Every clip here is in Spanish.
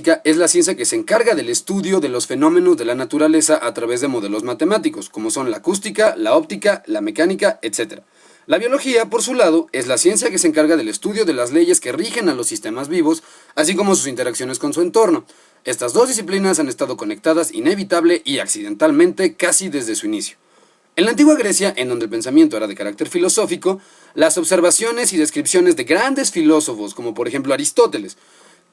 biofísica es la ciencia que se encarga del estudio de los fenómenos de la naturaleza a través de modelos matemáticos, como son la acústica, la óptica, la mecánica, etc. La biología, por su lado, es la ciencia que se encarga del estudio de las leyes que rigen a los sistemas vivos, así como sus interacciones con su entorno. Estas dos disciplinas han estado conectadas inevitable y accidentalmente casi desde su inicio. En la antigua Grecia, en donde el pensamiento era de carácter filosófico, las observaciones y descripciones de grandes filósofos, como por ejemplo Aristóteles,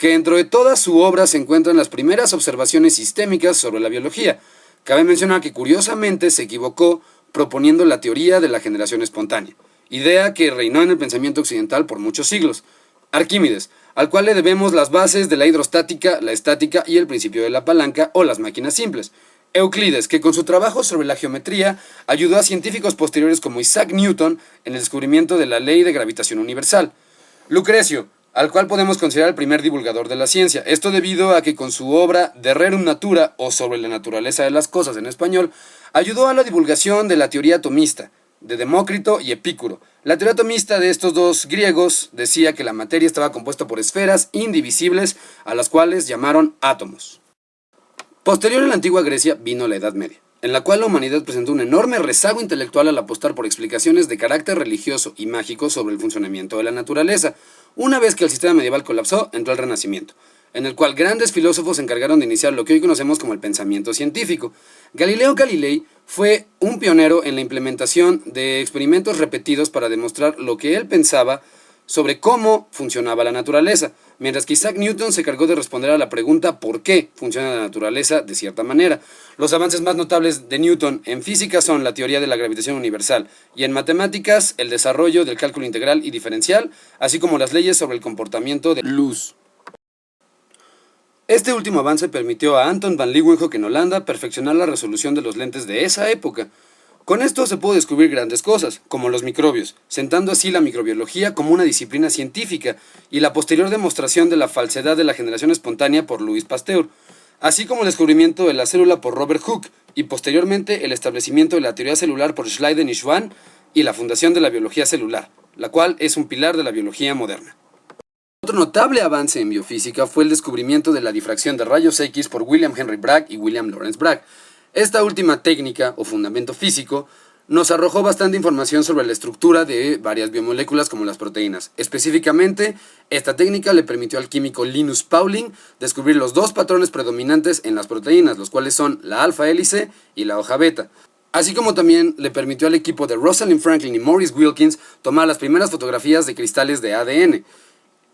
que dentro de toda su obra se encuentran las primeras observaciones sistémicas sobre la biología. Cabe mencionar que curiosamente se equivocó proponiendo la teoría de la generación espontánea, idea que reinó en el pensamiento occidental por muchos siglos. Arquímedes, al cual le debemos las bases de la hidrostática, la estática y el principio de la palanca o las máquinas simples. Euclides, que con su trabajo sobre la geometría ayudó a científicos posteriores como Isaac Newton en el descubrimiento de la ley de gravitación universal. Lucrecio, al cual podemos considerar el primer divulgador de la ciencia, esto debido a que con su obra De Rerum Natura, o sobre la naturaleza de las cosas en español, ayudó a la divulgación de la teoría atomista, de Demócrito y Epicuro. La teoría atomista de estos dos griegos decía que la materia estaba compuesta por esferas indivisibles, a las cuales llamaron átomos. Posterior a la antigua Grecia vino la Edad Media, en la cual la humanidad presentó un enorme rezago intelectual al apostar por explicaciones de carácter religioso y mágico sobre el funcionamiento de la naturaleza. Una vez que el sistema medieval colapsó, entró el Renacimiento, en el cual grandes filósofos se encargaron de iniciar lo que hoy conocemos como el pensamiento científico. Galileo Galilei fue un pionero en la implementación de experimentos repetidos para demostrar lo que él pensaba sobre cómo funcionaba la naturaleza, mientras que Isaac Newton se encargó de responder a la pregunta ¿por qué funciona la naturaleza de cierta manera? Los avances más notables de Newton en física son la teoría de la gravitación universal y en matemáticas el desarrollo del cálculo integral y diferencial, así como las leyes sobre el comportamiento de luz. Este último avance permitió a Anton van Leeuwenhoek en Holanda perfeccionar la resolución de los lentes de esa época. Con esto se pudo descubrir grandes cosas, como los microbios, sentando así la microbiología como una disciplina científica, y la posterior demostración de la falsedad de la generación espontánea por Louis Pasteur, así como el descubrimiento de la célula por Robert Hooke, y posteriormente el establecimiento de la teoría celular por Schleiden y Schwann, y la fundación de la biología celular, la cual es un pilar de la biología moderna. Otro notable avance en biofísica fue el descubrimiento de la difracción de rayos X por William Henry Bragg y William Lawrence Bragg. Esta última técnica, o fundamento físico, nos arrojó bastante información sobre la estructura de varias biomoléculas como las proteínas. Específicamente, esta técnica le permitió al químico Linus Pauling descubrir los dos patrones predominantes en las proteínas, los cuales son la alfa hélice y la hoja beta. Así como también le permitió al equipo de Rosalind Franklin y Maurice Wilkins tomar las primeras fotografías de cristales de ADN.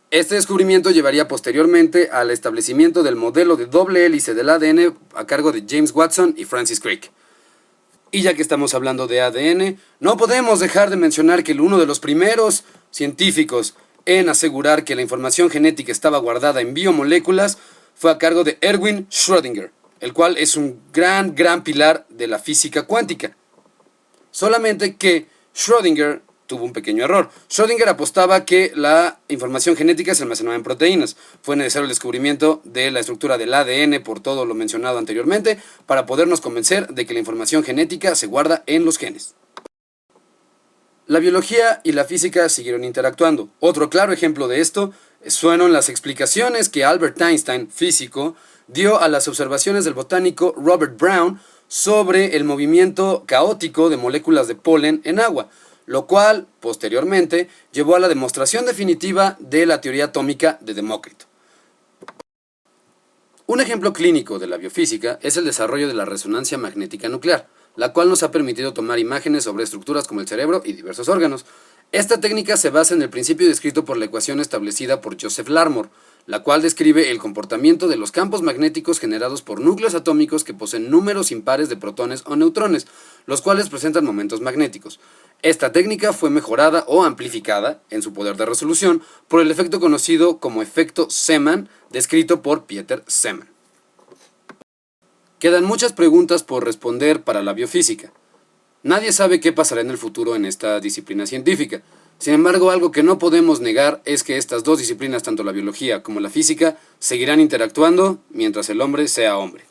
Este descubrimiento llevaría posteriormente al establecimiento del modelo de doble hélice del ADN a cargo de James Watson y Francis Crick. Y ya que estamos hablando de ADN, no podemos dejar de mencionar que uno de los primeros científicos en asegurar que la información genética estaba guardada en biomoléculas fue a cargo de Erwin Schrödinger, el cual es un gran pilar de la física cuántica. Solamente que Schrödinger tuvo un pequeño error. Schrödinger apostaba que la información genética se almacenaba en proteínas. Fue necesario el descubrimiento de la estructura del ADN por todo lo mencionado anteriormente para podernos convencer de que la información genética se guarda en los genes. La biología y la física siguieron interactuando. Otro claro ejemplo de esto fueron las explicaciones que Albert Einstein, físico, dio a las observaciones del botánico Robert Brown sobre el movimiento caótico de moléculas de polen en agua, lo cual, posteriormente, llevó a la demostración definitiva de la teoría atómica de Demócrito. Un ejemplo clínico de la biofísica es el desarrollo de la resonancia magnética nuclear, la cual nos ha permitido tomar imágenes sobre estructuras como el cerebro y diversos órganos. Esta técnica se basa en el principio descrito por la ecuación establecida por Joseph Larmor, la cual describe el comportamiento de los campos magnéticos generados por núcleos atómicos que poseen números impares de protones o neutrones, los cuales presentan momentos magnéticos. Esta técnica fue mejorada o amplificada en su poder de resolución por el efecto conocido como efecto Zeeman, descrito por Pieter Zeeman. Quedan muchas preguntas por responder para la biofísica. Nadie sabe qué pasará en el futuro en esta disciplina científica. Sin embargo, algo que no podemos negar es que estas dos disciplinas, tanto la biología como la física, seguirán interactuando mientras el hombre sea hombre.